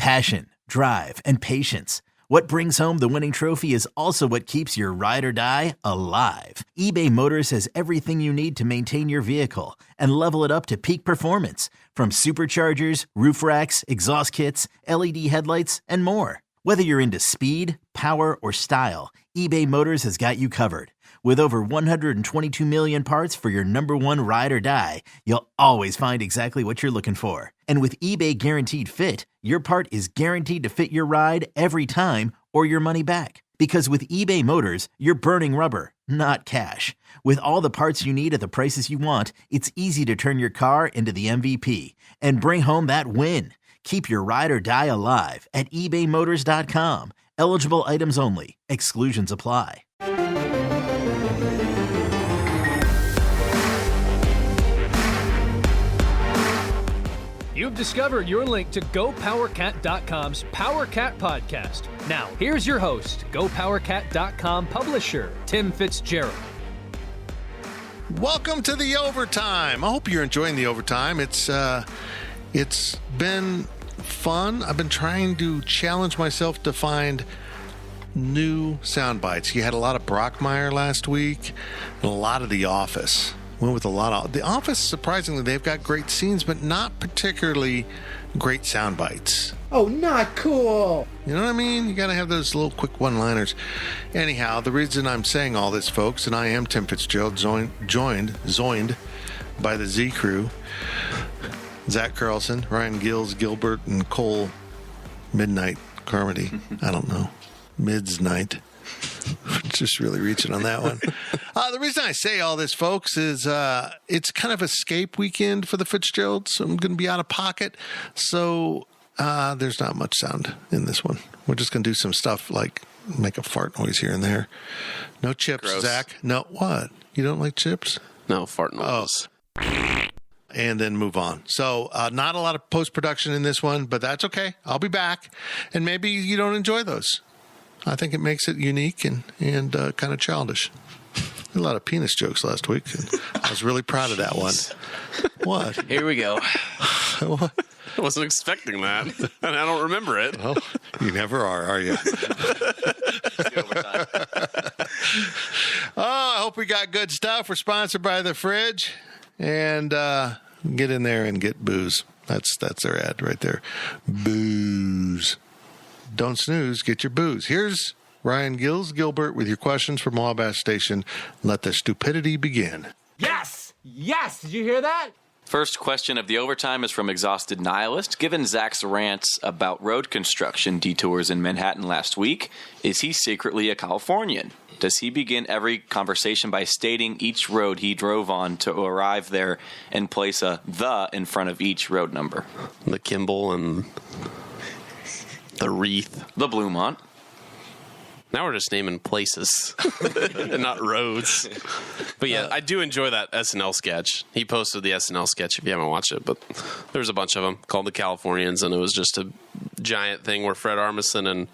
Passion, drive, and patience. What brings home the winning trophy is also what keeps your ride or die alive. eBay Motors has everything you need to maintain your vehicle and level it up to peak performance, from superchargers, roof racks, exhaust kits, LED headlights, and more. Whether you're into speed, power, or style, eBay Motors has got you covered. With over 122 million parts for your number one ride or die, you'll always find exactly what you're looking for. And with eBay Guaranteed Fit, your part is guaranteed to fit your ride every time or your money back. Because with eBay Motors, you're burning rubber, not cash. With all the parts you need at the prices you want, it's easy to turn your car into the MVP and bring home that win. Keep your ride or die alive at ebaymotors.com. Eligible items only. Exclusions apply. You've discovered your link to GoPowerCat.com's PowerCat podcast. Now, here's your host, GoPowerCat.com publisher, Tim Fitzgerald. Welcome to the overtime. I hope you're enjoying the overtime. It's been fun. I've been trying to challenge myself to find new sound bites. You had a lot of Brockmire last week and a lot of The Office. Went with a lot of The Office. Surprisingly, they've got great scenes, but not particularly great sound bites. Oh, not cool. You know what I mean? You got to have those little quick one-liners. Anyhow, the reason I'm saying all this, folks, and I am Tim Fitzgerald, joined by the Z Crew, Zach Carlson, Ryan Gills, Gilbert, and Cole Midnight Carmody. I don't know. Midnight. Just really reaching on that one. The reason I say all this, folks, is it's kind of escape weekend for the Fitzgeralds. I'm going to be out of pocket, so there's not much sound in this one. We're just going to do some stuff like make a fart noise here and there. No chips, gross. Zach. No, what? You don't like chips? No, fart noise. Oh. And then move on. So not a lot of post-production in this one, but that's okay. I'll be back, and maybe you don't enjoy those. I think it makes it unique and kind of childish. A lot of penis jokes last week. I was really proud of that one. What? Here we go. What? I wasn't expecting that, and I don't remember it. Well, you never are you? I hope we got good stuff. We're sponsored by The Fridge. And get in there and get booze. That's their ad right there. Booze. Don't snooze, get your booze. Here's Ryan Gilbert with your questions from Wabash Station. Let the stupidity begin. Yes! Yes! Did you hear that? First question of the overtime is from Exhausted Nihilist. Given Zach's rants about road construction detours in Manhattan last week, is he secretly a Californian? Does he begin every conversation by stating each road he drove on to arrive there and place a "the" in front of each road number? The Kimball and the Wreath. The Bluemont. Now we're just naming places and not roads. But yeah, I do enjoy that SNL sketch. He posted the SNL sketch if you haven't watched it, but there's a bunch of them called The Californians, and it was just a giant thing where Fred Armisen and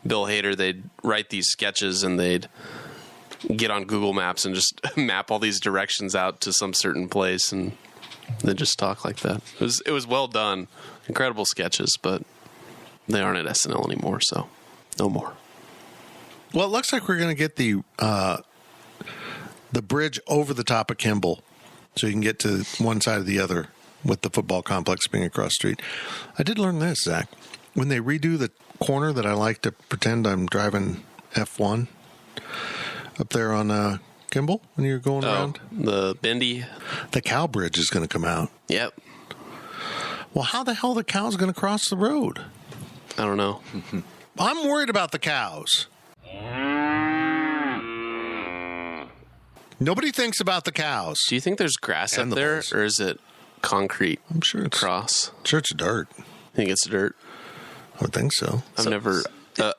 Bill Hader, they'd write these sketches and they'd get on Google Maps and just map all these directions out to some certain place and then just talk like that. It was well done. Incredible sketches, but they aren't at SNL anymore, so no more. Well, it looks like we're going to get the bridge over the top of Kimball so you can get to one side or the other with the football complex being across the street. I did learn this, Zach. When they redo the corner that I like to pretend I'm driving F1 up there on Kimball when you're going around. The bendy. The cow bridge is going to come out. Yep. Well, how the hell are the cows going to cross the road? I don't know. I'm worried about the cows. Nobody thinks about the cows. Do you think there's grass up there, bulls. or is it concrete? I'm sure it's cross. Sure, it's dirt. Think it's dirt? I would think so. I've never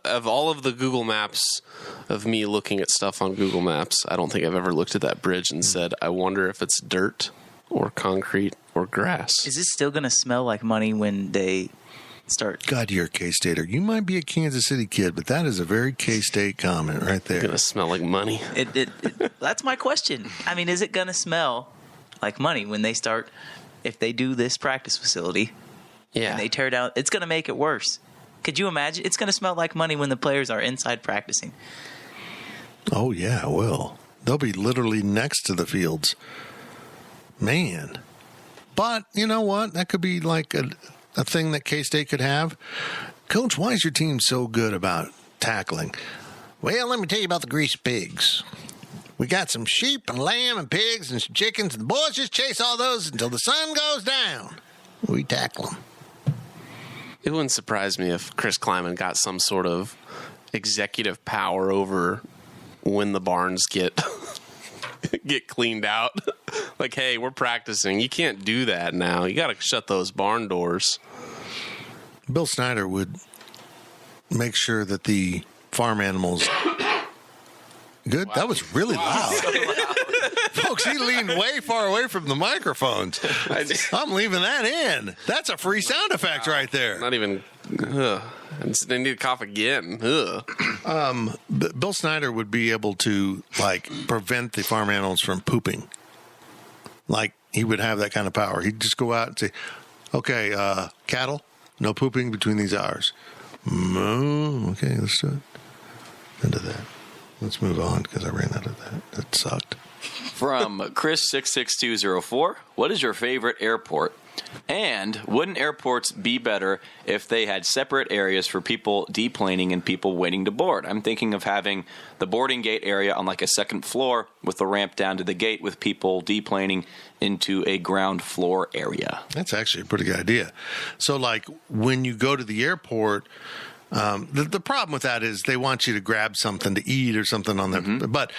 of all of the Google Maps of me looking at stuff on Google Maps, I don't think I've ever looked at that bridge and said, I wonder if it's dirt or concrete or grass. Is it still going to smell like money when they start? God, you're a K-Stater. You might be a Kansas City kid, but that is a very K-State comment right there. It's going to smell like money. That's my question. I mean, is it going to smell like money when they start, if they do this practice facility? Yeah. And they tear down, it's going to make it worse. Could you imagine? It's going to smell like money when the players are inside practicing. Oh, yeah, it will. They'll be literally next to the fields. Man. But you know what? That could be like a thing that K-State could have. Coach, why is your team so good about tackling? Well, let me tell you about the greased pigs. We got some sheep and lamb and pigs and some chickens, and the boys just chase all those until the sun goes down. We tackle them. It wouldn't surprise me if Chris Kleiman got some sort of executive power over when the barns get cleaned out. Like, hey, we're practicing. You can't do that now. You got to shut those barn doors. Bill Snyder would make sure that the farm animals... Good? Wow. That was really loud. So loud. Folks, he leaned way far away from the microphones. I'm leaving that in. That's a free sound effect right there. Not even... I need to cough again. Bill Snyder would be able to, like, prevent the farm animals from pooping. Like, he would have that kind of power. He'd just go out and say, okay, cattle, no pooping between these hours. Okay, let's do it. Into that. Let's move on because I ran out of that. That sucked. From Chris66204, what is your favorite airport? And wouldn't airports be better if they had separate areas for people deplaning and people waiting to board? I'm thinking of having the boarding gate area on like a second floor with the ramp down to the gate with people deplaning into a ground floor area. That's actually a pretty good idea. So, like, when you go to the airport... the problem with that is they want you to grab something to eat or something on there. But,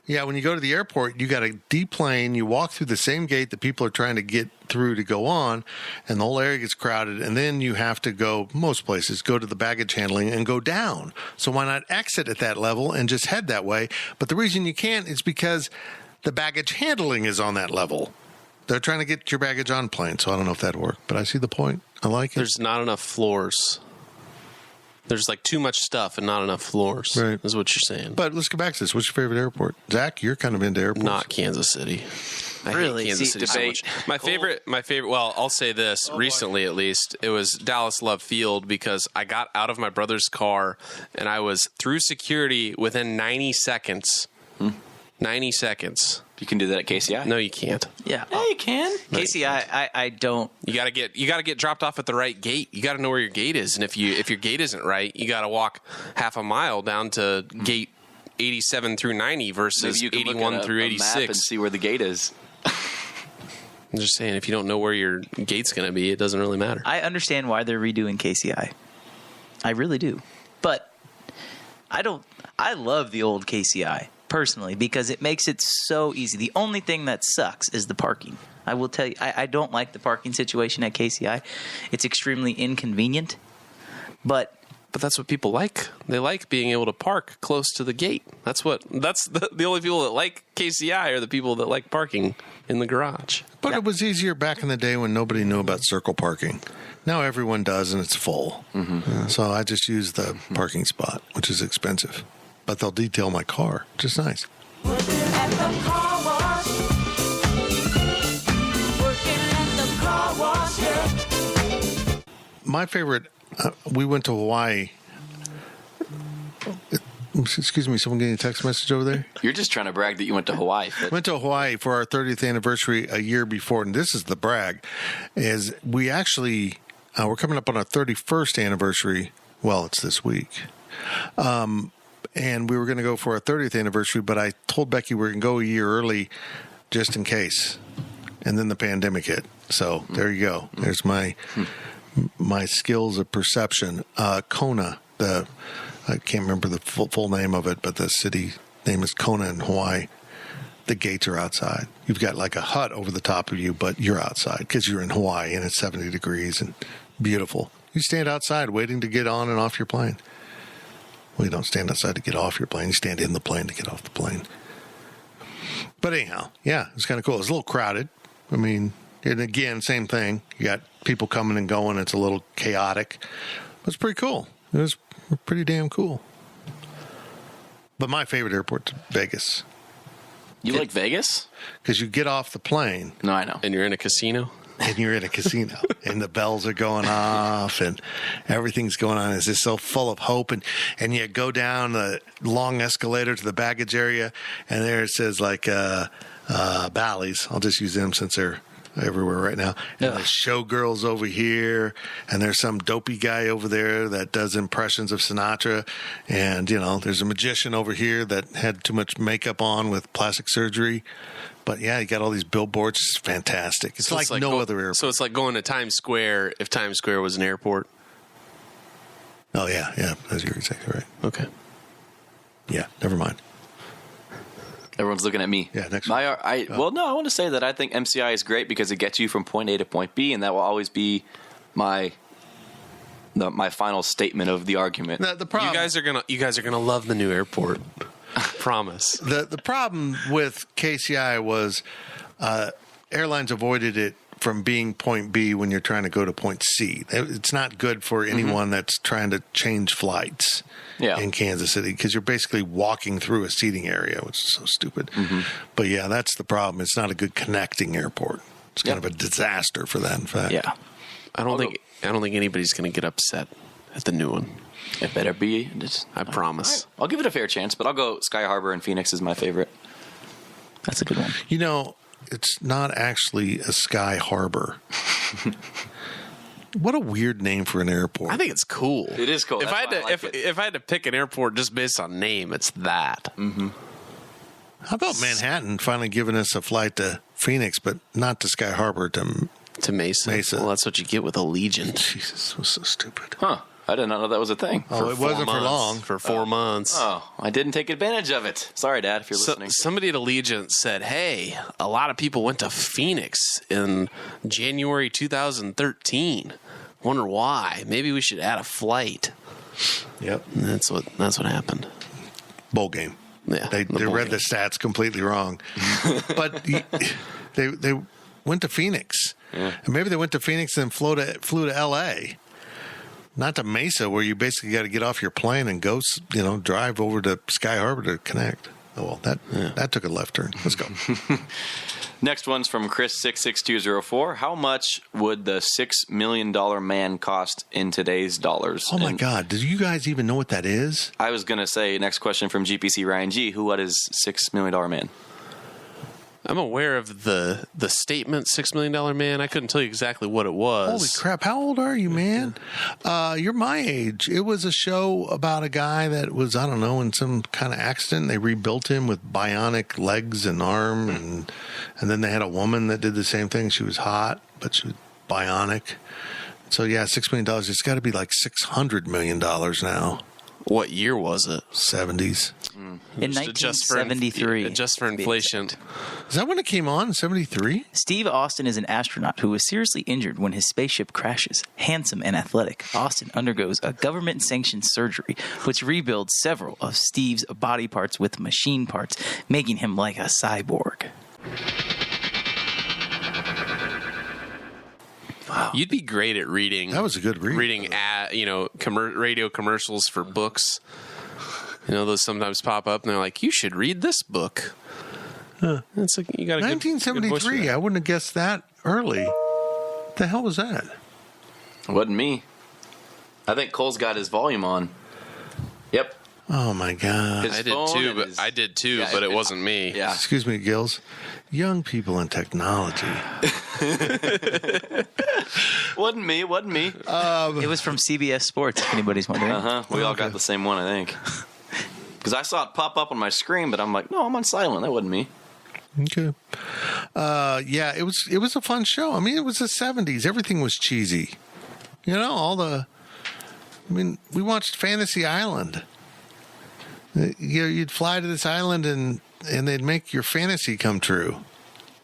yeah, when you go to the airport, you got to deplane. You walk through the same gate that people are trying to get through to go on, and the whole area gets crowded. And then you have to go, most places, go to the baggage handling and go down. So why not exit at that level and just head that way? But the reason you can't is because the baggage handling is on that level. They're trying to get your baggage on plane, so I don't know if that'd work. But I see the point. I like it. There's not enough floors. There's like too much stuff and not enough floors. Right. Is what you're saying. But let's go back to this. What's your favorite airport? Zach, you're kind of into airports. Not Kansas City. I hate Kansas City so much. My favorite, well, I'll say this. Recently, at least, it was Dallas Love Field because I got out of my brother's car and I was through security within 90 seconds. 90 seconds. You can do that at KCI? No, you can't. Yeah. Yeah, you can. KCI, I don't. You gotta get dropped off at the right gate. You gotta know where your gate is, and if your gate isn't right, you gotta walk half a mile down to gate 87 through 90 versus 81 through 86. Map and see where the gate is. I'm just saying, if you don't know where your gate's gonna be, it doesn't really matter. I understand why they're redoing KCI. I really do, but I don't. I love the old KCI. Personally, because it makes it so easy. The only thing that sucks is the parking. I will tell you, I don't like the parking situation at KCI. It's extremely inconvenient, but that's what people like. They like being able to park close to the gate. That's the only people that like KCI are the people that like parking in the garage. But it was easier back in the day when nobody knew about circle parking. Now everyone does, and it's full. So I just use the parking spot, which is expensive. But they'll detail my car, which is nice. My favorite, we went to Hawaii. Excuse me, someone getting a text message over there? You're just trying to brag that you went to Hawaii. Went to Hawaii for our 30th anniversary a year before, and this is the brag, is we actually, we're coming up on our 31st anniversary. Well, it's this week. And we were going to go for our 30th anniversary, but I told Becky we were going to go a year early just in case. And then the pandemic hit. So there you go. There's my skills of perception. Kona, I can't remember the full name of it, but the city name is Kona in Hawaii. The gates are outside. You've got like a hut over the top of you, but you're outside because you're in Hawaii and it's 70 degrees and beautiful. You stand outside waiting to get on and off your plane. Well, you don't stand outside to get off your plane. You stand in the plane to get off the plane. But anyhow, yeah, it's kind of cool. It's a little crowded. I mean, and again, same thing. You got people coming and going. It's a little chaotic. But it's pretty cool. It was pretty damn cool. But my favorite airport's Vegas. You like Vegas? Because you get off the plane. No, I know. And you're in a casino? and you're in a casino and the bells are going off and everything's going on. It's just so full of hope. And you go down the long escalator to the baggage area and there it says like Bally's. I'll just use them since they're everywhere right now. And there's showgirls over here and there's some dopey guy over there that does impressions of Sinatra. And, there's a magician over here that had too much makeup on with plastic surgery. But yeah, you got all these billboards. It's fantastic. It's like no other airport. So it's like going to Times Square if Times Square was an airport. Oh yeah, you're exactly right. Okay. Yeah, never mind. Everyone's looking at me. Yeah, next one. I want to say that I think MCI is great because it gets you from point A to point B, and that will always be my final statement of the argument. The problem, you guys are gonna love the new airport. Promise. The problem with KCI was airlines avoided it from being point B when you're trying to go to point C. It's not good for anyone that's trying to change flights in Kansas City because you're basically walking through a seating area, which is so stupid. But yeah, that's the problem. It's not a good connecting airport. It's kind of a disaster for that, in fact. Yeah. I don't think anybody's going to get upset at the new one. It better be. I promise. I'll give it a fair chance, but I'll go Sky Harbor and Phoenix is my favorite. That's a good one. It's not actually a Sky Harbor. What a weird name for an airport. I think it's cool. It is cool. If I had to pick an airport just based on name, it's that. How about Manhattan finally giving us a flight to Phoenix, but not to Sky Harbor, to Mesa? Well, that's what you get with Allegiant. Jesus, it was so stupid. Huh. I did not know that was a thing. Oh, it wasn't for long. For 4 months. Oh, I didn't take advantage of it. Sorry, Dad, if you're listening. Somebody at Allegiant said, hey, a lot of people went to Phoenix in January 2013. Wonder why. Maybe we should add a flight. Yep. And that's what happened. Bowl game. Yeah. They read the stats completely wrong. But they went to Phoenix. Yeah. And maybe they went to Phoenix and flew to L.A., not to Mesa, where you basically got to get off your plane and go, drive over to Sky Harbor to connect. Oh, well, that took a left turn. Let's go. Next one's from Chris66204. How much would the $6 million man cost in today's dollars? Oh, my God. Do you guys even know what that is? I was going to say, next question from GPC Ryan G. What is $6 million man? I'm aware of the statement, $6 Million Man. I couldn't tell you exactly what it was. Holy crap. How old are you, man? You're my age. It was a show about a guy that was, I don't know, in some kind of accident. They rebuilt him with bionic legs and arm. And then they had a woman that did the same thing. She was hot, but she was bionic. So, yeah, $6 million. It's got to be like $600 million now. What year was it? 70s. In 1973. Just for inflation. Is that when it came on, 73? Steve Austin is an astronaut who was seriously injured when his spaceship crashes. Handsome and athletic, Austin undergoes a government-sanctioned surgery which rebuilds several of Steve's body parts with machine parts, making him like a cyborg. Wow. You'd be great at reading. That was a good read. Reading radio commercials for books. Those sometimes pop up and they're like, you should read this book. Huh. It's like you got 1973. I wouldn't have guessed that early. What the hell was that? It wasn't me. I think Cole's got his volume on. Yep. Oh my God. I did too, but it wasn't me. Yeah. Excuse me, Gills. Young people and technology. Wasn't me. It was from CBS Sports, if anybody's wondering. We all got the same one, I think. Because I saw it pop up on my screen, but I'm like, no, I'm on silent. That wasn't me. Okay. Yeah, it was a fun show. I mean, it was the 70s. Everything was cheesy. We watched Fantasy Island. You'd fly to this island and they'd make your fantasy come true.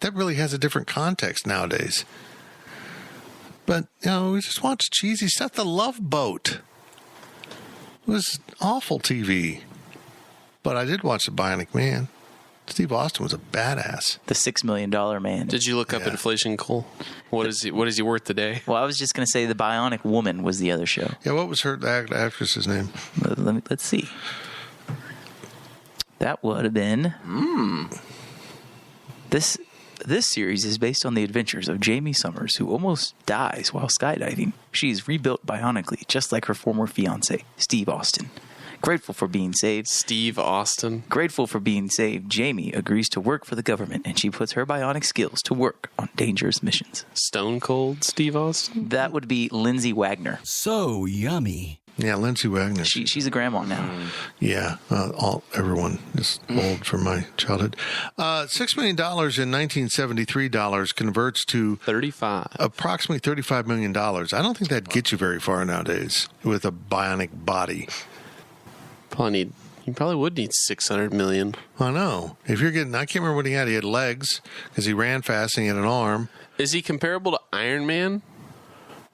That really has a different context nowadays. But, we just watched cheesy stuff. The Love Boat. It was awful TV. But I did watch The Bionic Man. Steve Austin was a badass. The $6 Million Man. Did you look up inflation, Cole? What is he worth today? Well, I was just going to say The Bionic Woman was the other show. Yeah, what was her actress's name? Let's see. That would have been... This series is based on the adventures of Jamie Summers, who almost dies while skydiving. She is rebuilt bionically, just like her former fiancé, Steve Austin. Grateful for being saved, Jamie agrees to work for the government, and she puts her bionic skills to work on dangerous missions. Stone Cold Steve Austin? That would be Lindsay Wagner. So yummy. Yeah, Lindsay Wagner. She's a grandma now. Yeah, everyone is old from my childhood. $6 million in 1973 dollars converts to 35. approximately $35 million. I don't think that'd get you very far nowadays with a bionic body. You probably would need 600 million. I know. If you're getting, I can't remember what he had. He had legs because he ran fast and he had an arm. Is he comparable to Iron Man?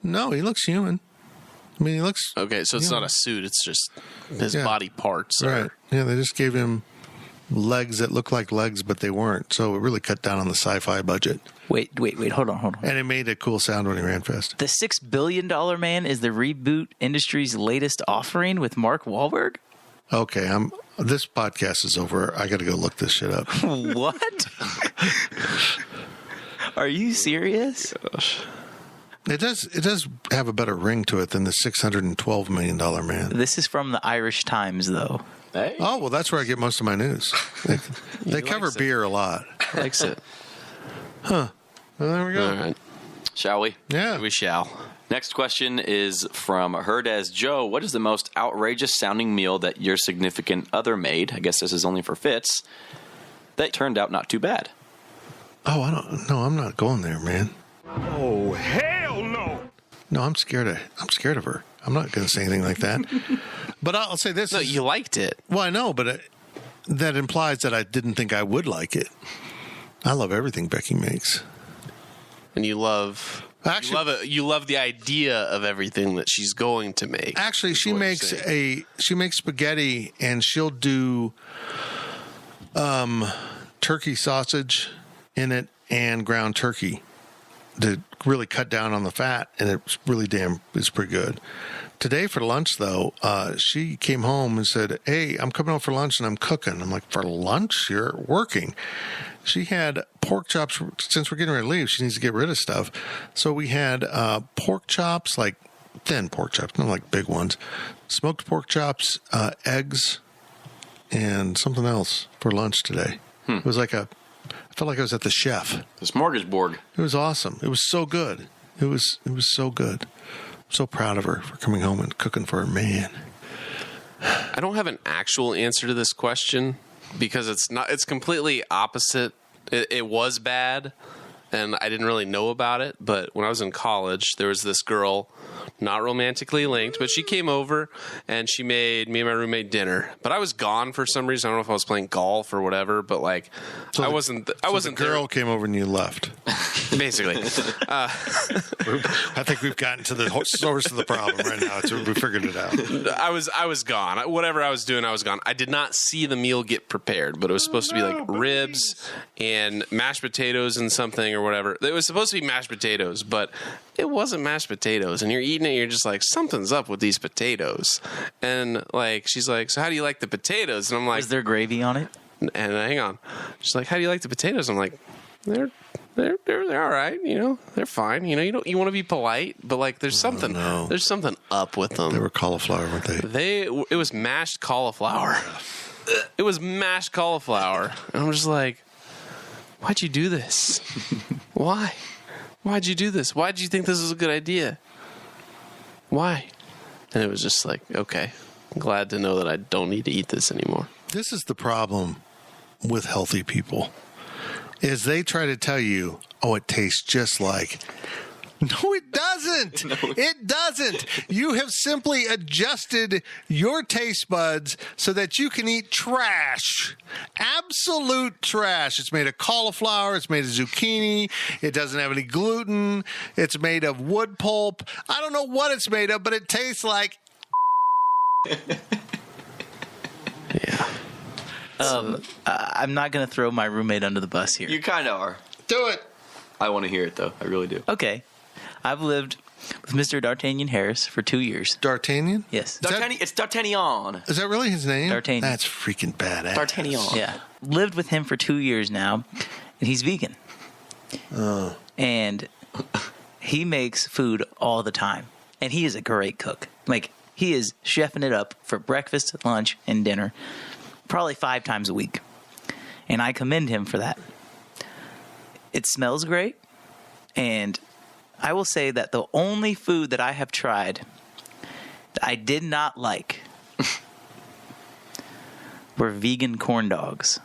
No, he looks human. I mean, he looks Okay, so it's not a suit. It's just his body parts. right. Yeah, they just gave him legs that look like legs, but they weren't. So it really cut down on the sci-fi budget. Wait, hold on. And it made a cool sound when he ran fast. The $6 billion man is the Reboot Industries' latest offering with Mark Wahlberg? Okay, this podcast is over. I got to go look this shit up. What? Are you serious? Gosh. It does have a better ring to it than the $612 million man. This is from the Irish Times, though. Hey. Oh, well, that's where I get most of my news. They cover beer a lot. Likes it. Well, there we go. All right. Shall we? Yeah. We shall. Next question is from Heard as Joe. What is the most outrageous sounding meal that your significant other made? I guess this is only for Fitz. That turned out not too bad. Oh, I'm not going there, man. Oh, hell no. No, I'm scared of her. I'm not going to say anything like that. But I'll say this. No, you liked it. Well, I know, but that implies that I didn't think I would like it. I love everything Becky makes. And you love... Actually, you love the idea of everything that she's going to make. Actually, she makes spaghetti, and she'll do turkey sausage in it and ground turkey to really cut down on the fat, and it's pretty good. Today for lunch, though, she came home and said, "Hey, I'm coming home for lunch and I'm cooking." I'm like, "For lunch? You're working." She had pork chops. Since we're getting ready to leave, she needs to get rid of stuff. So we had pork chops, like thin pork chops, not like big ones. Smoked pork chops, eggs, and something else for lunch today. It was like I felt like I was at the chef. The smorgasbord. It was awesome. It was so good. It was so good. I'm so proud of her for coming home and cooking for her man. I don't have an actual answer to this question because it's completely opposite. It was bad and I didn't really know about it, but when I was in college, there was this girl, not romantically linked, but she came over and she made me and my roommate dinner. But I was gone for some reason. I don't know if I was playing golf or whatever, but like I wasn't The girl came over and you left. Basically. I think we've gotten to the source of the problem right now. We figured it out. I was gone. Whatever I was doing, I was gone. I did not see the meal get prepared, but it was supposed to be like ribs and mashed potatoes and something or whatever. It was supposed to be mashed potatoes, but it wasn't mashed potatoes. And you're eating it, you're just like, something's up with these potatoes. And like, she's like, "So how do you like the potatoes?" And I'm like, Is there gravy on it? and hang on. She's like, "How do you like the potatoes?" I'm like, they're all right, you know, they're fine. You know, you want to be polite, but like there's something up with them. They were cauliflower, weren't they? It was mashed cauliflower. It was mashed cauliflower. And I'm just like, why'd you do this? Why? Why'd you do this? Why'd you think this was a good idea? Why? And it was just like, okay, I'm glad to know that I don't need to eat this anymore. This is the problem with healthy people, is they try to tell you, "Oh, it tastes just like." No, it doesn't. It doesn't. You have simply adjusted your taste buds so that you can eat trash. Absolute trash. It's made of cauliflower. It's made of zucchini. It doesn't have any gluten. It's made of wood pulp. I don't know what it's made of, but it tastes like... Yeah. I'm not going to throw my roommate under the bus here. You kind of are. Do it. I want to hear it, though. I really do. Okay. I've lived with Mr. D'Artagnan Harris for 2 years. D'Artagnan? Yes. It's D'Artagnan. Is that really his name? D'Artagnan. That's freaking badass. D'Artagnan. Yeah. Lived with him for 2 years now, and he's vegan. And he makes food all the time. And he is a great cook. Like, he is chefing it up for breakfast, lunch, and dinner probably 5 times a week. And I commend him for that. It smells great. And I will say that the only food that I have tried that I did not like were vegan corn dogs.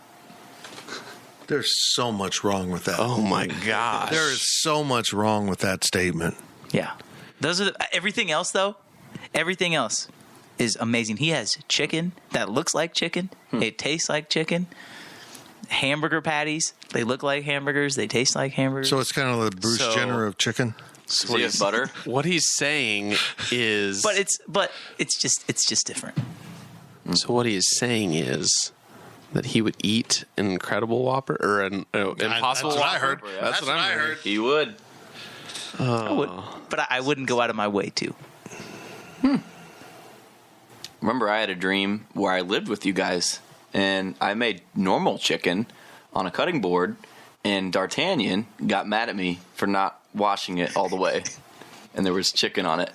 There's so much wrong with that. Oh my gosh. There is so much wrong with that statement. Yeah. Those are everything else, though. Everything else is amazing. He has chicken that looks like chicken. It tastes like chicken. Hamburger patties. They look like hamburgers. They taste like hamburgers. So it's kind of the Bruce Jenner of chicken. Does he have butter? What he's saying is... But it's just different. So what he is saying is that he would eat an Incredible Whopper or an Impossible That's what Whopper. I heard. That's what I heard. He would. I would, but I wouldn't go out of my way to. Remember, I had a dream where I lived with you guys, and I made normal chicken on a cutting board, and D'Artagnan got mad at me for not washing it all the way, and there was chicken on it.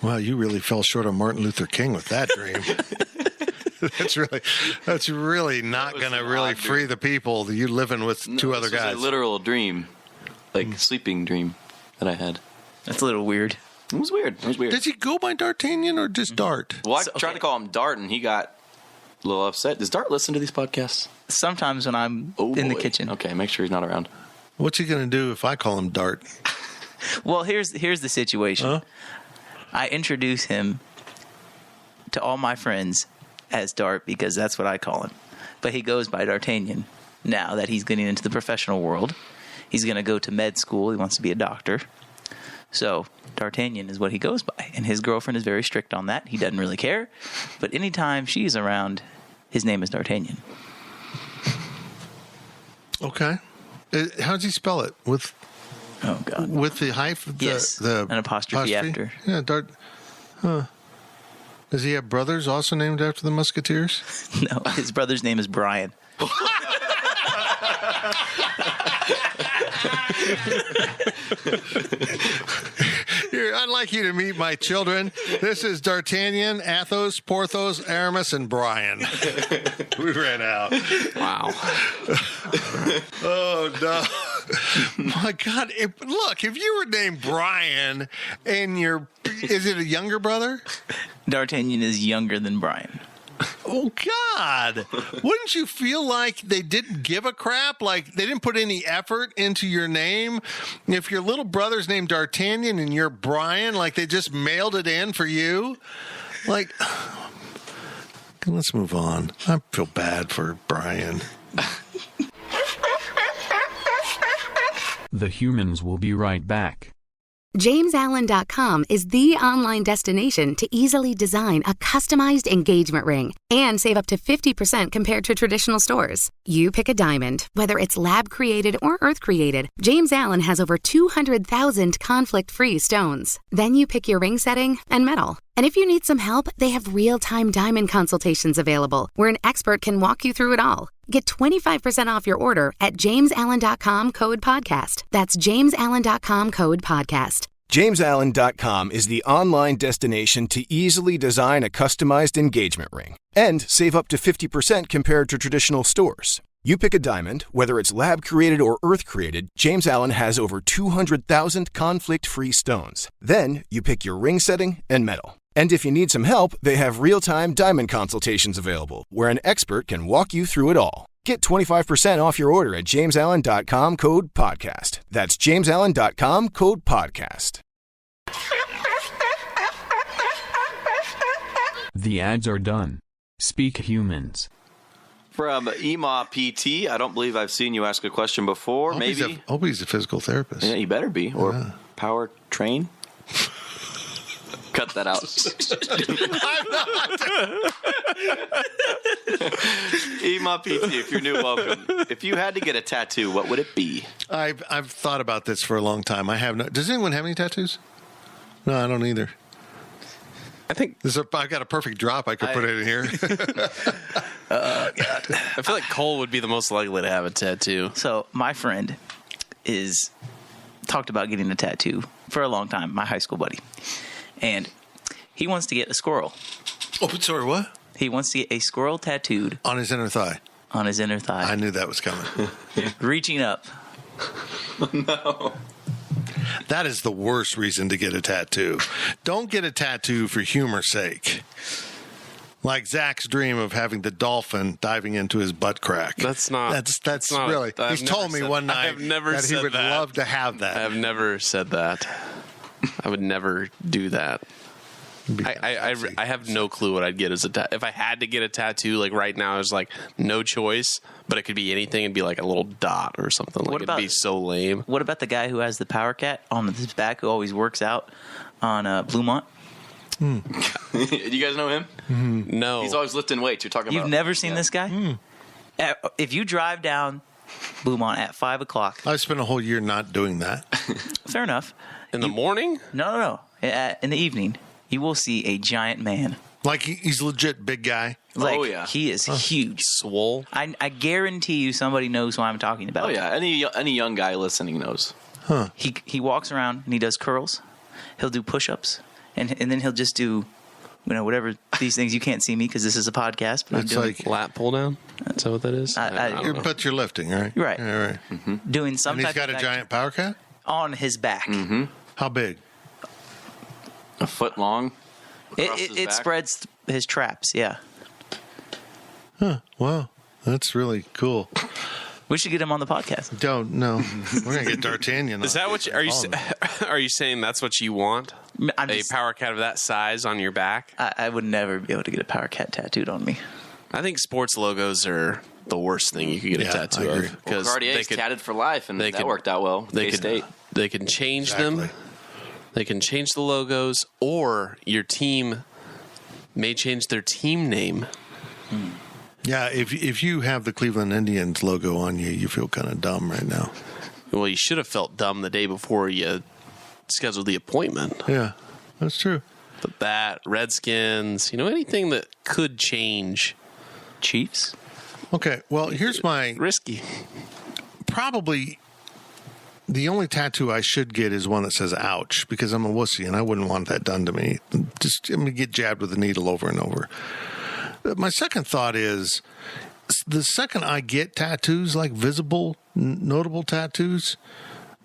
Wow, you really fell short of Martin Luther King with that dream. That's really not going to really free the people. You living with two other guys. It was a literal dream, like sleeping dream that I had. That's a little weird. It was weird. Does he go by D'Artagnan or just Dart? Well, I tried to call him Dart, and he got a little upset. Does Dart listen to these podcasts? Sometimes when I'm in the kitchen. Okay, make sure he's not around. What's he going to do if I call him Dart? Well, here's the situation. Huh? I introduce him to all my friends as Dart because that's what I call him. But he goes by D'Artagnan now that he's getting into the professional world. He's going to go to med school. He wants to be a doctor. So D'Artagnan is what he goes by. And his girlfriend is very strict on that. He doesn't really care. But anytime she's around, his name is D'Artagnan. Okay. How does he spell it? With the hyphen? Yes, an apostrophe after. Yeah, Dart. Huh. Does he have brothers also named after the Musketeers? No, his brother's name is Brian. I'd like you to meet my children. This is D'Artagnan, Athos, Porthos, Aramis, and Brian. We ran out. Wow. Oh, no. My God. If you were named Brian and is it a younger brother? D'Artagnan is younger than Brian. Oh, God. Wouldn't you feel like they didn't give a crap? Like they didn't put any effort into your name? If your little brother's named D'Artagnan and you're Brian, like they just mailed it in for you? Like, let's move on. I feel bad for Brian. The humans will be right back. JamesAllen.com is the online destination to easily design a customized engagement ring and save up to 50% compared to traditional stores. You pick a diamond, whether it's lab-created or earth-created, James Allen has over 200,000 conflict-free stones. Then you pick your ring setting and metal. And if you need some help, they have real-time diamond consultations available where an expert can walk you through it all. Get 25% off your order at JamesAllen.com code podcast. That's JamesAllen.com code podcast. JamesAllen.com is the online destination to easily design a customized engagement ring and save up to 50% compared to traditional stores. You pick a diamond, whether it's lab-created or earth-created, James Allen has over 200,000 conflict-free stones. Then you pick your ring setting and metal. And if you need some help, they have real-time diamond consultations available, where an expert can walk you through it all. Get 25% off your order at JamesAllen.com code podcast. That's JamesAllen.com code podcast. The ads are done. Speak humans. From EMA PT, I don't believe I've seen you ask a question before. Maybe. I hope he's a physical therapist. Yeah, you better be. Or power train. Cut that out. EMA PT, if you're new, welcome. If you had to get a tattoo, what would it be? I've thought about this for a long time. I have no. Does anyone have any tattoos? No, I don't either. I think I've got a perfect drop I could put it in here. God. I feel like Cole would be the most likely to have a tattoo. So my friend is talked about getting a tattoo for a long time, my high school buddy. And he wants to get a squirrel. Oh, sorry, what? He wants to get a squirrel tattooed On his inner thigh. on his inner thigh. I knew that was coming. Reaching up. No. That is the worst reason to get a tattoo. Don't get a tattoo for humor's sake. Like Zach's dream of having the dolphin diving into his butt crack. That's not. That's not- really. I've He's never told me said- one I night have never that he said would that. love to have that. I have never said that. I would never do that. I have no clue what I'd get as a tattoo. If I had to get a tattoo, like right now, there's like no choice, but it could be anything. It'd be like a little dot or something. Like, it'd be so lame. What about the guy who has the Power Cat on his back who always works out on Bluemont? You guys know him? No. He's always lifting weights. You're talking about. You've never seen this guy? If you drive down Bluemont at 5 o'clock. I spent a whole year not doing that. Fair enough. In the morning? No. In the evening, you will see a giant man. Like he's legit big guy. Like, Oh, yeah. He is huge. Swole. I guarantee you somebody knows who I'm talking about. Oh yeah, any young guy listening knows. He walks around and he does curls. He'll do push-ups. And then he'll just do, whatever these things. You can't see me because this is a podcast. But It's I'm doing, like Lat pull down? Is that what that is? I don't know. but you're lifting, right? Right. Yeah, right. doing some And he's type got of a giant power cat? on his back. How big? A foot long. across his It back? spreads his traps. Yeah. Wow. That's really cool. We should get him on the podcast. Don't know. We're gonna get D'Artagnan. Is that what you, are you saying that's what you want? I'm A just- power cat of that size on your back? I would never be able to get a Power Cat tattooed on me. I think sports logos are the worst thing you could get Yeah, a tattoo I agree. of. Well, Cartier's tatted for life, and that worked out well. They K-State. can change them. They can change the logos, or your team may change their team name. Yeah, if you have the Cleveland Indians logo on you, you feel kind of dumb right now. Well, you should have felt dumb the day before you scheduled the appointment. Yeah, that's true. But that, Redskins, anything that could change. Chiefs? Okay, well, here's my... Risky. Probably the only tattoo I should get is one that says ouch, because I'm a wussy and I wouldn't want that done to me. Just, I'm going to get jabbed with a needle over and over. My second thought is the second I get tattoos, like visible, notable tattoos,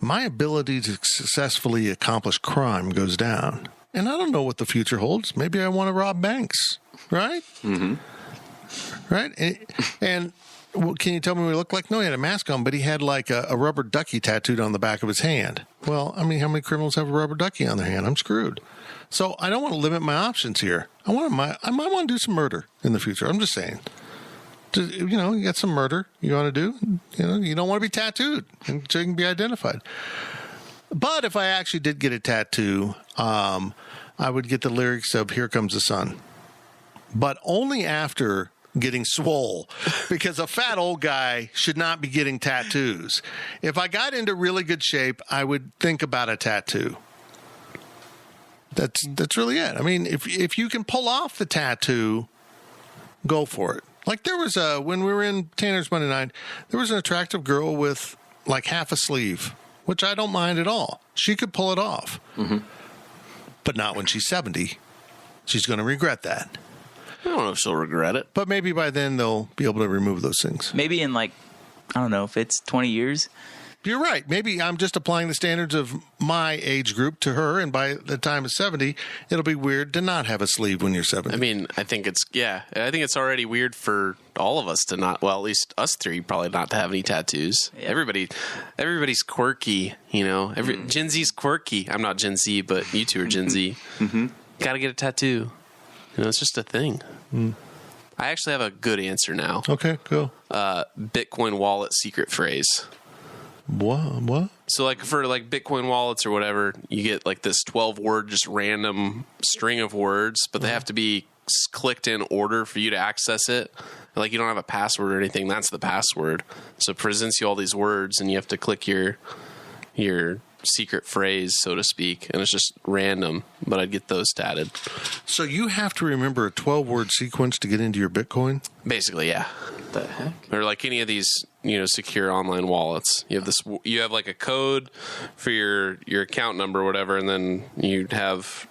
my ability to successfully accomplish crime goes down. And I don't know what the future holds. Maybe I want to rob banks, right? Mm-hmm. Right? And can you tell me what he looked like? No, he had a mask on, but he had like a rubber ducky tattooed on the back of his hand. Well, I mean, how many criminals have a rubber ducky on their hand? I'm screwed. So I don't want to limit my options here. I might want to do some murder in the future. I'm just saying. You got some murder you want to do. You don't want to be tattooed so you can be identified. But if I actually did get a tattoo, I would get the lyrics of "Here Comes the Sun," but only after getting swole, because a fat old guy should not be getting tattoos. If I got into really good shape, I would think about a tattoo. That's really it. I mean, if you can pull off the tattoo, go for it. Like there was when we were in Tanner's Monday night, there was an attractive girl with like half a sleeve, which I don't mind at all. She could pull it off, but not when she's 70. She's going to regret that. I don't know if she'll regret it. But maybe by then they'll be able to remove those things. Maybe in I don't know, if it's 20 years. You're right. Maybe I'm just applying the standards of my age group to her, and by the time of 70, it'll be weird to not have a sleeve when you're 70. I mean, I think it's already weird for all of us to not, well, at least us three probably not to have any tattoos. Yeah. Everybody's quirky, Gen Z's quirky. I'm not Gen Z, but you two are Gen Z. Got to get a tattoo. It's just a thing. I actually have a good answer now. Okay, go. Bitcoin wallet secret phrase. What? So for Bitcoin wallets or whatever, you get like this 12-word just random string of words, but they have to be clicked in order for you to access it. Like you don't have a password or anything. That's the password. So it presents you all these words, and you have to click your secret phrase, so to speak, and it's just random, but I'd get those tatted. So you have to remember a 12-word sequence to get into your Bitcoin? Basically, yeah. The heck? Or like any of these, secure online wallets. You have like a code for your account number or whatever, and then you have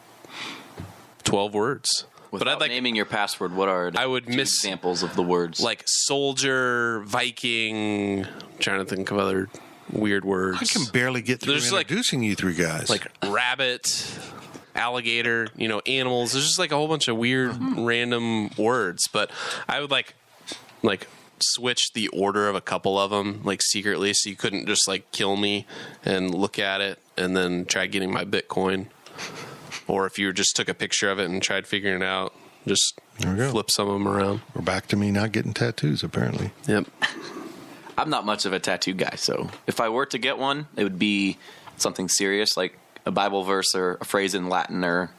12 words. Without But I'd like naming your password, what are I would two miss examples of the words? like soldier, Viking. I'm trying to think of other weird words. I can barely get through introducing you three guys. Like rabbit, alligator, animals. There's just like a whole bunch of weird random words. But I would like switch the order of a couple of them, like secretly, so you couldn't just like kill me and look at it and then try getting my Bitcoin. Or if you just took a picture of it and tried figuring it out, just flip some of them around. We're back to me not getting tattoos, apparently. Yep. I'm not much of a tattoo guy, so if I were to get one, it would be something serious, like a Bible verse or a phrase in Latin or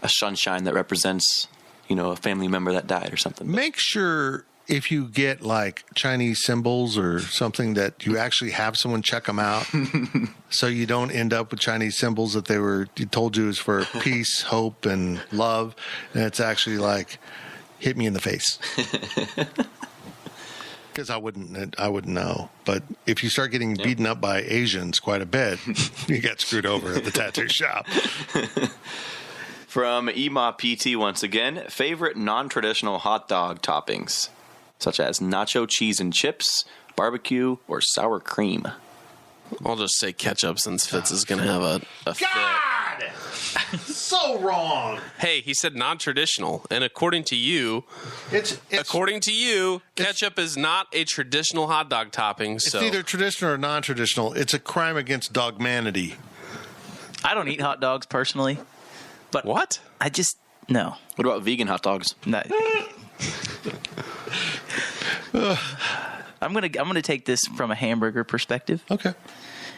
a sunshine that represents, a family member that died or something. Make sure if you get like Chinese symbols or something that you actually have someone check them out, so you don't end up with Chinese symbols that you told you is for peace, hope, and love, and it's actually like hit me in the face. Because I wouldn't know. But if you start getting beaten up by Asians quite a bit, you get screwed over at the tattoo shop. From EMA PT once again, favorite non-traditional hot dog toppings, such as nacho cheese and chips, barbecue, or sour cream. I'll just say ketchup since Fitz is going to have a fit. God! So wrong. Hey, he said non-traditional, and according to you, ketchup is not a traditional hot dog topping. It's either traditional or non-traditional. It's a crime against dogmanity. I don't eat hot dogs personally, but what? I just no. What about vegan hot dogs? No. I'm gonna take this from a hamburger perspective. Okay.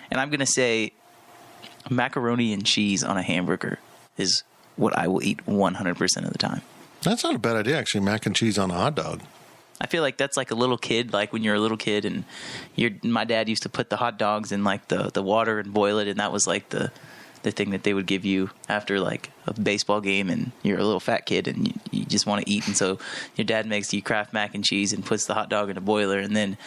And I'm gonna say macaroni and cheese on a hamburger is what I will eat 100% of the time. That's not a bad idea, actually. Mac and cheese on a hot dog. I feel like that's like a little kid, like when you're a little kid and my dad used to put the hot dogs in like the water and boil it, and that was like the thing that they would give you after like a baseball game, and you're a little fat kid and you just want to eat, and so your dad makes you Kraft mac and cheese and puts the hot dog in a boiler, and then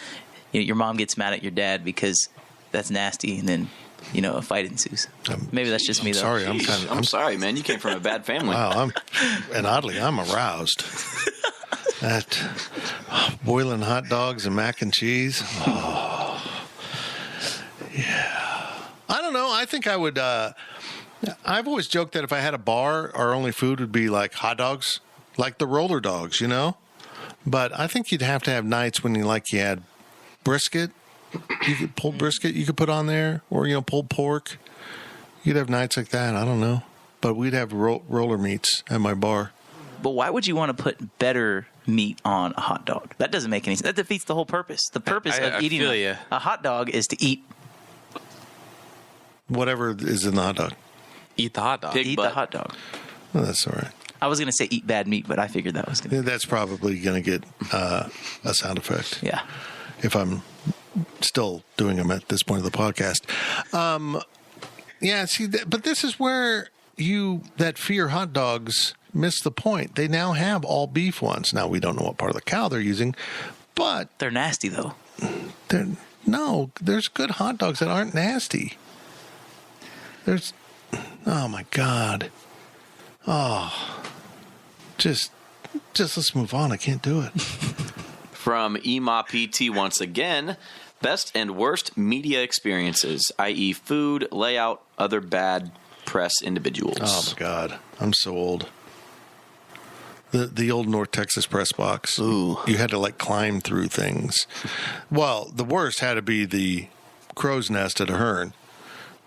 your mom gets mad at your dad because that's nasty, and then a fight ensues. Maybe that's just me, though. Sorry, I'm sorry, man. You came from a bad family. Wow, oddly, I'm aroused. That boiling hot dogs and mac and cheese. Oh, yeah. I don't know. I think I would. I've always joked that if I had a bar, our only food would be like hot dogs, like the roller dogs, But I think you'd have to have nights when you had brisket. You could pulled brisket you could put on there, or pulled pork. You'd have nights like that. I don't know, but we'd have roller meats at my bar. But why would you want to put better meat on a hot dog? That doesn't make any sense. That defeats the whole purpose. The purpose of eating a hot dog is to eat whatever is in the hot dog. Eat the hot dog. Eat the hot dog. Well, that's all right. I was going to say eat bad meat, but I figured that was going to. That's probably going to get a sound effect. Yeah. If I'm still doing them at this point of the podcast. But this is where that fear hot dogs miss the point. They now have all beef ones. Now, we don't know what part of the cow they're using, but they're nasty, though. There's good hot dogs that aren't nasty. Oh my God. Oh, just let's move on. I can't do it. From EMA PT once again, best and worst media experiences, i.e. food, layout, other bad press individuals. Oh my God. I'm so old. The old North Texas press box. Ooh. You had to climb through things. Well, the worst had to be the crow's nest at Ahern,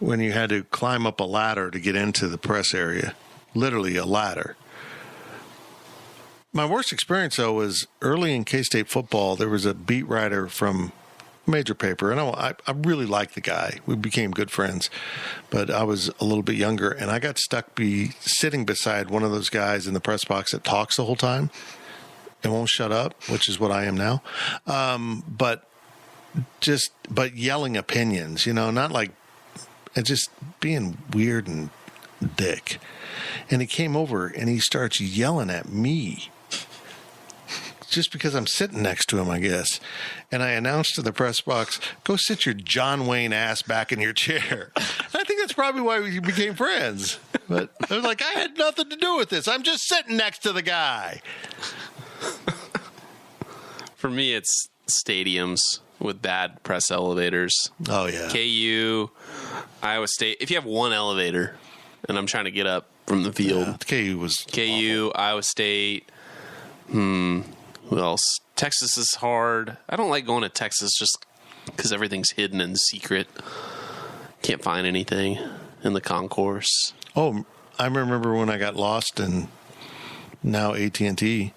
when you had to climb up a ladder to get into the press area. Literally a ladder. My worst experience, though, was early in K-State football. There was a beat writer from major paper, and I really liked the guy. We became good friends, but I was a little bit younger, and I got stuck sitting beside one of those guys in the press box that talks the whole time and won't shut up, which is what I am now. But yelling opinions, not like and just being weird and dick. And he came over and he starts yelling at me. Just because I'm sitting next to him, I guess. And I announced to the press box, go sit your John Wayne ass back in your chair. I think that's probably why we became friends. But I was like, I had nothing to do with this. I'm just sitting next to the guy. For me, it's stadiums with bad press elevators. Oh, yeah. KU, Iowa State. If you have one elevator and I'm trying to get up from the field. Yeah, KU was KU, awful. Iowa State. Who else? Texas is hard. I don't like going to Texas just because everything's hidden and secret. Can't find anything in the concourse. Oh, I remember when I got lost in now AT&T,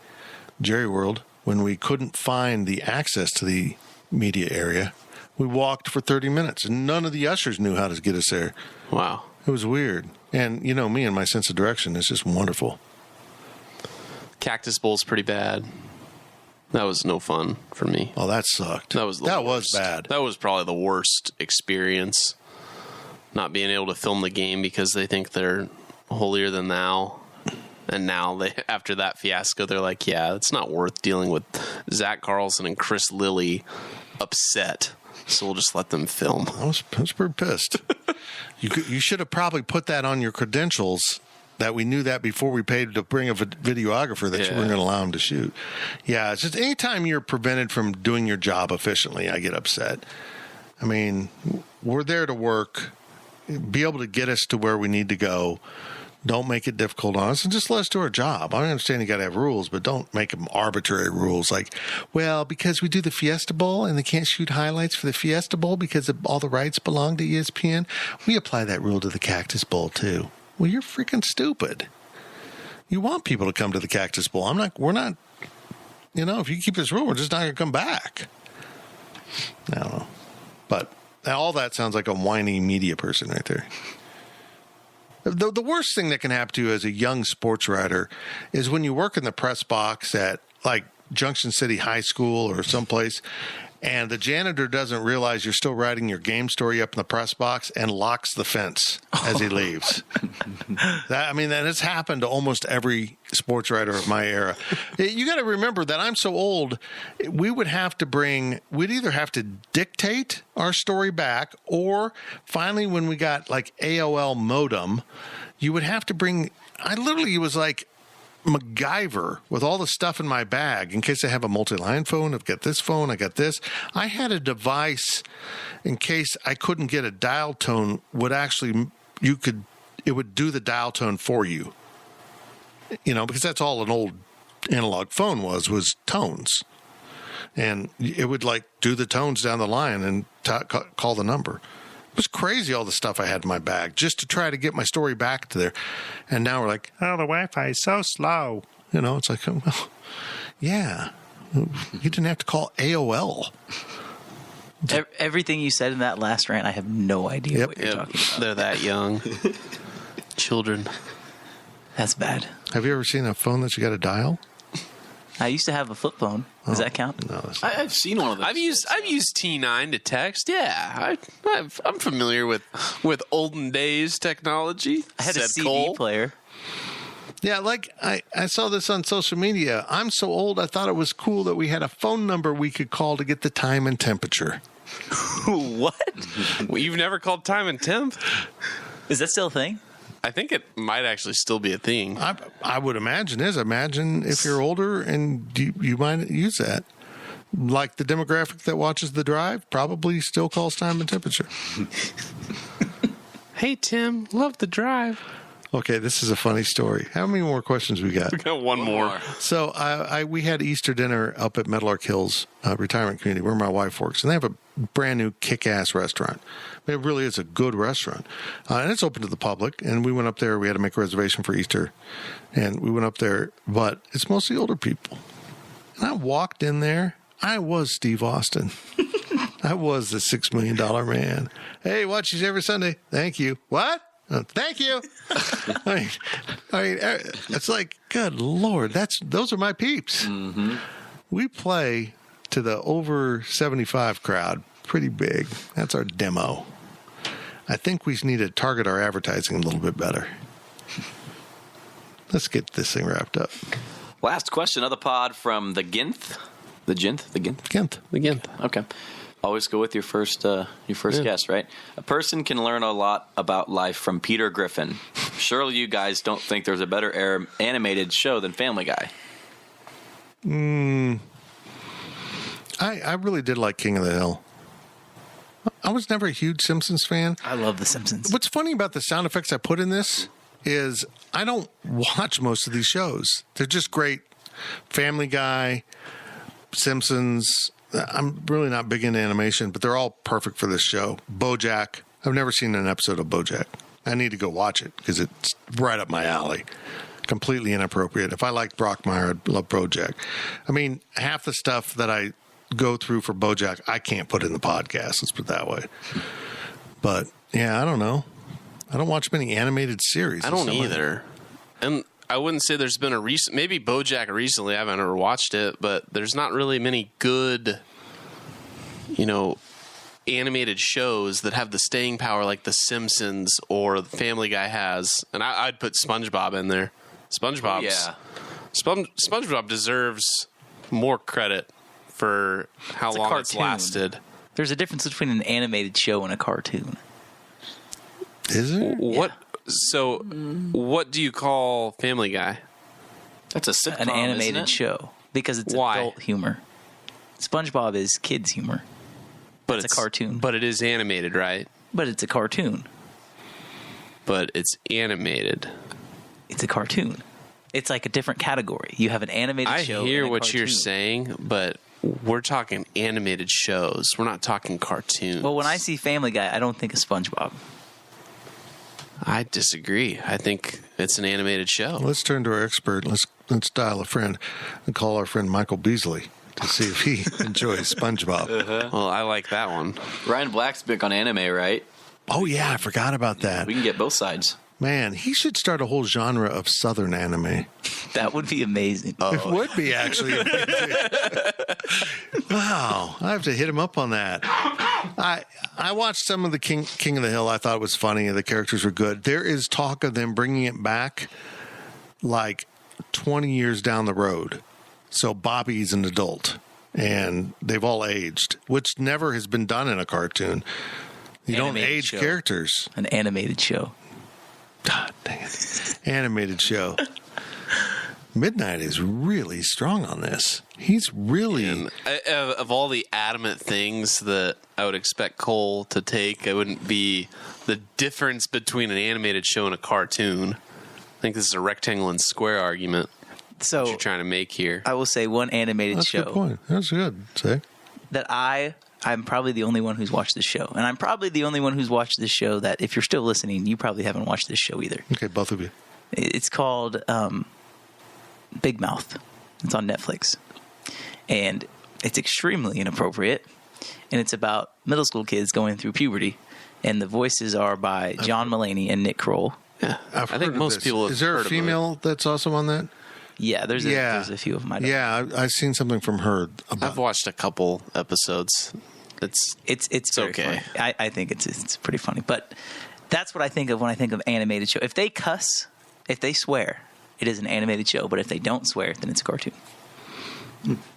Jerry World, when we couldn't find the access to the media area. We walked for 30 minutes, and none of the ushers knew how to get us there. Wow. It was weird. And, you know, me and my sense of direction is just wonderful. Cactus Bowl's pretty bad. That was no fun for me. Oh, that sucked. That was bad. That was probably the worst experience. Not being able to film the game because they think they're holier than thou. And now, after that fiasco, they're like, yeah, it's not worth dealing with Zach Carlson and Chris Lilly upset. So we'll just let them film. I was pretty pissed. You should have probably put that on your credentials, that we knew that before we paid to bring a videographer that you weren't going to allow him to shoot. Yeah, it's just anytime you're prevented from doing your job efficiently, I get upset. I mean, we're there to work, be able to get us to where we need to go. Don't make it difficult on us and just let us do our job. I understand you got to have rules, but don't make them arbitrary rules like, well, because we do the Fiesta Bowl and they can't shoot highlights for the Fiesta Bowl because all the rights belong to ESPN. We apply that rule to the Cactus Bowl too. Well, you're freaking stupid. You want people to come to the Cactus Bowl. We're not, if you keep this rule, we're just not going to come back. I don't know. But all that sounds like a whiny media person right there. The worst thing that can happen to you as a young sports writer is when you work in the press box at like Junction City High School or someplace, and the janitor doesn't realize you're still writing your game story up in the press box and locks the fence as he leaves. That has happened to almost every sports writer of my era. You got to remember that I'm so old, we'd either have to dictate our story back, or finally when we got like AOL modem, you would have to bring, it was like MacGyver with all the stuff in my bag in case I have a multi-line phone. I've got this phone. I got this. I had a device in case I couldn't get a dial tone. It would do the dial tone for you. Because that's all an old analog phone was tones, and it would like do the tones down the line and call the number. It was crazy, all the stuff I had in my bag just to try to get my story back to there. And now we're like, oh, the Wi-Fi is so slow. It's like, well, yeah, you didn't have to call AOL. Everything you said in that last rant, I have no idea what you're talking about. They're that young. Children. That's bad. Have you ever seen a phone that you got to dial? I used to have a flip phone. Does that count? No. I've seen one of those. I've used T9 to text. Yeah, I'm familiar with olden days technology. I had a CD player. Yeah, like I saw this on social media. I'm so old, I thought it was cool that we had a phone number we could call to get the time and temperature. What? Well, you've never called time and temp? Is that still a thing? I think it might actually still be a thing. I would imagine is. Imagine if you're older and you might use that. Like the demographic that watches The Drive probably still calls time and temperature. Hey, Tim, love The Drive. Okay, this is a funny story. How many more questions we got? We got one more. So we had Easter dinner up at Meadowlark Hills retirement community where my wife works, and they have a brand new kick-ass restaurant. It really is a good restaurant, and it's open to the public. And we went up there. We had to make a reservation for Easter, and we went up there. But it's mostly older people. And I walked in there. I was Steve Austin. I was the $6 million man. Hey, watch these every Sunday. Thank you. What? Thank you. I mean, it's like, good Lord, those are my peeps. Mm-hmm. We play to the over 75 crowd, pretty big. That's our demo. I think we need to target our advertising a little bit better. Let's get this thing wrapped up. Last question of the pod from the Ginth. The Ginth. Okay. Always go with your first guess, right? A person can learn a lot about life from Peter Griffin. Surely you guys don't think there's a better animated show than Family Guy. I really did like King of the Hill. I was never a huge Simpsons fan. I love The Simpsons. What's funny about the sound effects I put in this is I don't watch most of these shows. They're just great. Family Guy, Simpsons. I'm really not big into animation, but they're all perfect for this show. BoJack. I've never seen an episode of BoJack. I need to go watch it because it's right up my alley. Completely inappropriate. If I liked Brockmire, I'd love BoJack. I mean, half the stuff that I go through for BoJack, I can't put in the podcast. Let's put it that way. But yeah, I don't know. I don't watch many animated series. I don't either. And I wouldn't say there's been a recent, maybe BoJack recently. I haven't ever watched it, but there's not really many good, animated shows that have the staying power like The Simpsons or Family Guy has. And I'd put SpongeBob in there. SpongeBob deserves more credit for how long it's lasted. There's a difference between an animated show and a cartoon. Is there? What? So, what do you call Family Guy? That's a sitcom, an animated show because it's adult humor. SpongeBob is kids humor. But it's a cartoon. But it is animated, right? But it's a cartoon. But it's animated. It's a cartoon. It's like a different category. You have an animated show. I hear and a what cartoon. you're saying, but we're talking animated shows. We're not talking cartoons. Well, when I see Family Guy, I don't think of SpongeBob. I disagree. I think it's an animated show. Let's turn to our expert. Let's dial a friend and call our friend Michael Beasley to see if he enjoys SpongeBob. Well, I like that one. Ryan Black's big on anime, right? Oh, yeah. I forgot about that. We can get both sides. Man, he should start a whole genre of Southern anime. That would be amazing. It would be, actually. Wow. I have to hit him up on that. I watched some of the King of the Hill. I thought it was funny. The characters were good. There is talk of them bringing it back like 20 years down the road. So Bobby's an adult, and they've all aged, which never has been done in a cartoon. You don't age characters. An animated show. God dang it. Animated show. Midnight is really strong on this. He's really... Of all the adamant things that I would expect Cole to take, it wouldn't be the difference between an animated show and a cartoon. I think this is a rectangle and square argument that you're trying to make here. I will say one animated show. That's a good point. That's good. Say. That I'm probably the only one who's watched this show. And I'm probably the only one who's watched this show that, if you're still listening, you probably haven't watched this show either. Okay, both of you. It's called Big Mouth. It's on Netflix. And it's extremely inappropriate. And it's about middle school kids going through puberty. And the voices are by John Mulaney and Nick Kroll. Yeah, I think most people have Is there a female that's also on that? Yeah, there's a few of them. I've seen something from her. I've watched a couple episodes. It's okay. I think it's pretty funny. But that's what I think of when I think of animated show. If they cuss, if they swear, it is an animated show. But if they don't swear, then it's a cartoon.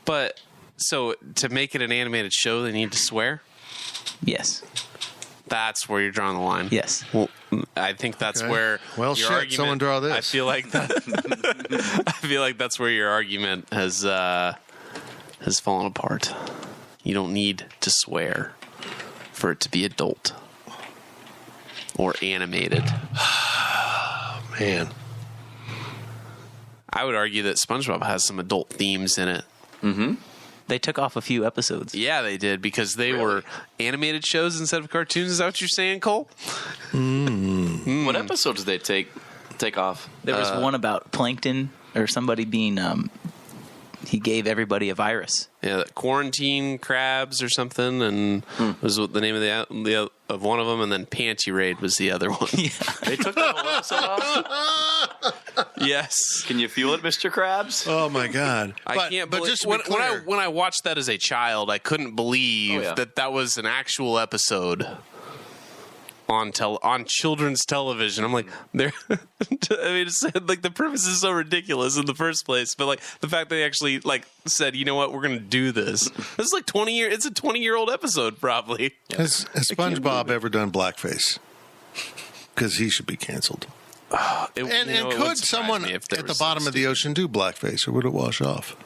But so to make it an animated show, they need to swear? Yes. That's where you're drawing the line. Yes. Well, I think that's where your argument, someone draw this. I feel like that's where your argument has fallen apart. You don't need to swear for it to be adult or animated. Man. I would argue that SpongeBob has some adult themes in it. Mm-hmm. They took off a few episodes. Yeah, they did, because they were animated shows instead of cartoons. Is that what you're saying, Cole? What episodes did they take off? There was one about plankton or somebody being... he gave everybody a virus. Yeah, quarantine crabs or something, and was the name of one of them, and then Panty Raid was the other one. Yeah. They took that whole episode off? Yes. Can you feel it, Mr. Krabs? Oh my God! I can't believe. Just when I watched that as a child, I couldn't believe that was an actual episode. on children's television. I'm like, they're. I mean, it's like the premise is so ridiculous in the first place, but like the fact they actually like said, you know what, we're gonna do this. This is like 20 year. It's a 20-year-old episode, probably. Has SpongeBob ever done blackface? Because he should be canceled. Could someone at the bottom of the ocean do blackface, or would it wash off?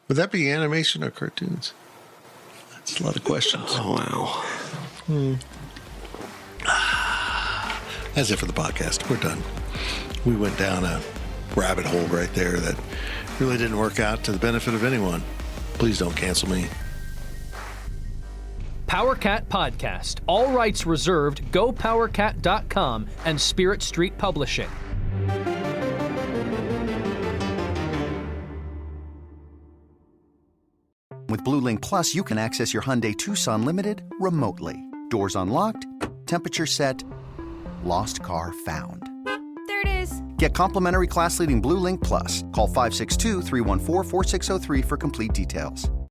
Would that be animation or cartoons? That's a lot of questions. Oh, wow. That's it for the podcast. We're done. We went down a rabbit hole right there that really didn't work out to the benefit of anyone. Please don't cancel me. PowerCat Podcast. All rights reserved. GoPowerCat.com and Spirit Street Publishing. With BlueLink Plus, you can access your Hyundai Tucson Limited remotely. Doors unlocked, temperature set, lost car found. There it is. Get complimentary class-leading BlueLink Plus. Call 562-314-4603 for complete details.